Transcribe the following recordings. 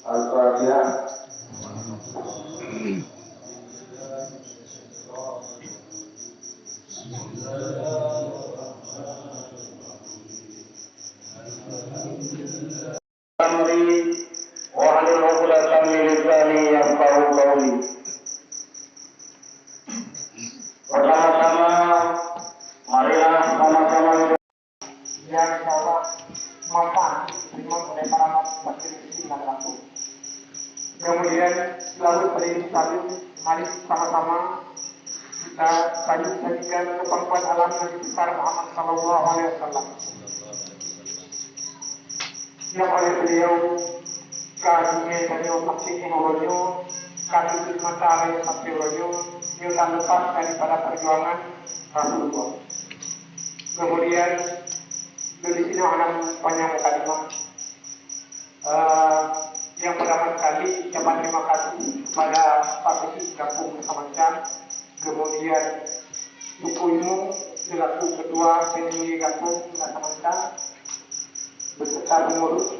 Al-Fatihah. Amri wa halul 'uqdatam min lisani yafqahu qawli. Pertama-tama marilah sama-sama yang dapat manfaat diterima oleh para majelis dan laku. Kemudian selalu berinisiatif, mari sama-sama kita sajikan kepangkuan alam Nabi besar Muhammad Sallallahu Alaihi Wasallam yang oleh beliau kadunya dari otak teknologi kadu matahari teknologi yang tak lepas daripada perjuangan Rasulullah. Kemudian dari sini orang panjang kalimat yang pertama kali ucapan terima kasih kepada Pak Besi Kampung Kesamancan, kemudian Buku Ilmu selaku Ketua Seni Kampung Kesamancan beserta pengurus,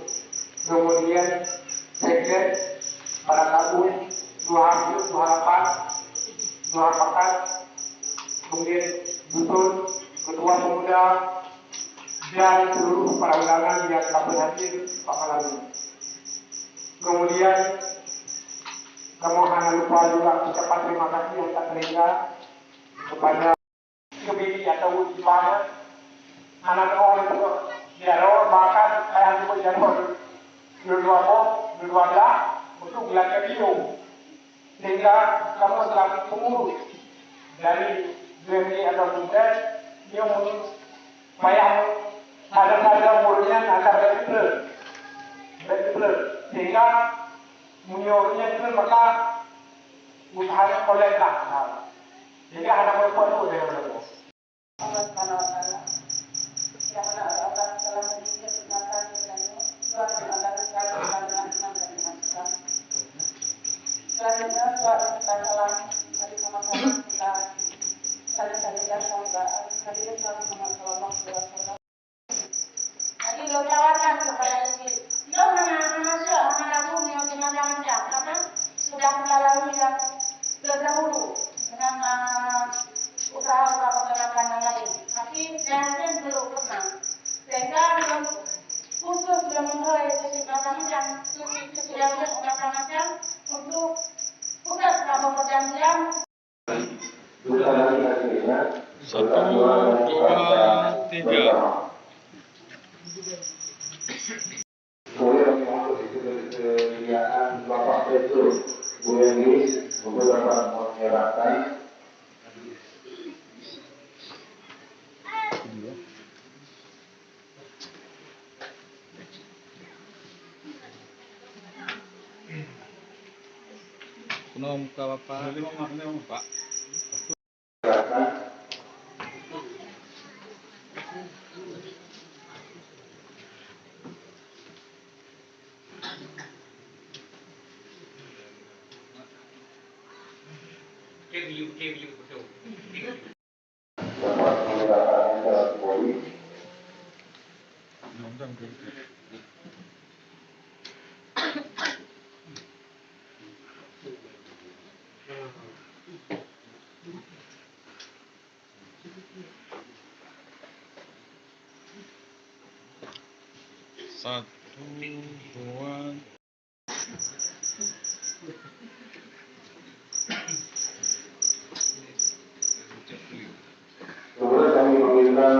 kemudian Sekjen para tahun 28, kemudian Dusun, Ketua Pemuda, dan seluruh para undangan yang telah berhadir pada malam ini. Kemudian jangan lupa juga ucapan terima kasih yang tak terhingga kepada kebiri atau ibadah anak orang itu jaro bahkan saya juga jaro dua belas untuk belajar video sehingga kamu selalu pengurus dari BMI atau Bumdes yang bayang ada umurnya agar betul sehingga menyornya itu maka usaha kolektif sehingga ada berpengaruh dengan mereka. Allah Subhanahu Wa Taala yang mana Allah telah memberi kesempatan kepadanya dua Allah sekali dengan iman dan Islam. Selanjutnya doa kita salam mari sama-sama kita saling semoga hadirin Muhammad Sallallahu Alaihi Wasallam. Jadi lo tawarkan kepada istri, lo mengaku yang macam-macam karena sudah melalui yang terdahulu dengan usaha-usaha peternakan yang lain. Tapi jangan belum pernah. Sehingga belum khusus belum mulai macam-macam untuk bukan selama perjanjian. Satu, dua, tiga. Kemudian untuk kesediaan Bapak Petrus Bu Engis untuk dapat menyerahkan Nom ke Bapak. Pak. dapat menyerahkan secara simbolis. Satu, dua. Kemudian kami panggilkan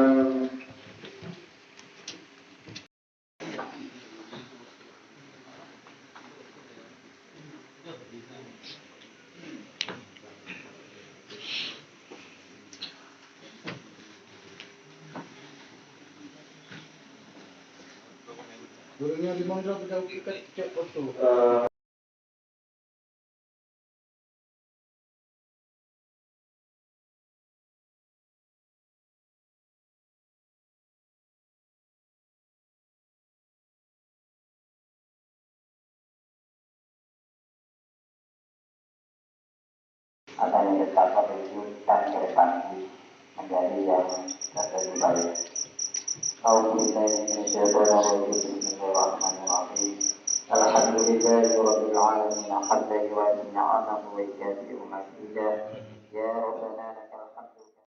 Gurunya di mana kita cek foto. akan menetapkan kehidupan ke depan menjadi yang terbaik baik. Bismillahirrahmanirrahim. Alhamdulillah. لله رب العالمين حتى يوازي نعمه ويكافئ مزيدا. يا ربنا لك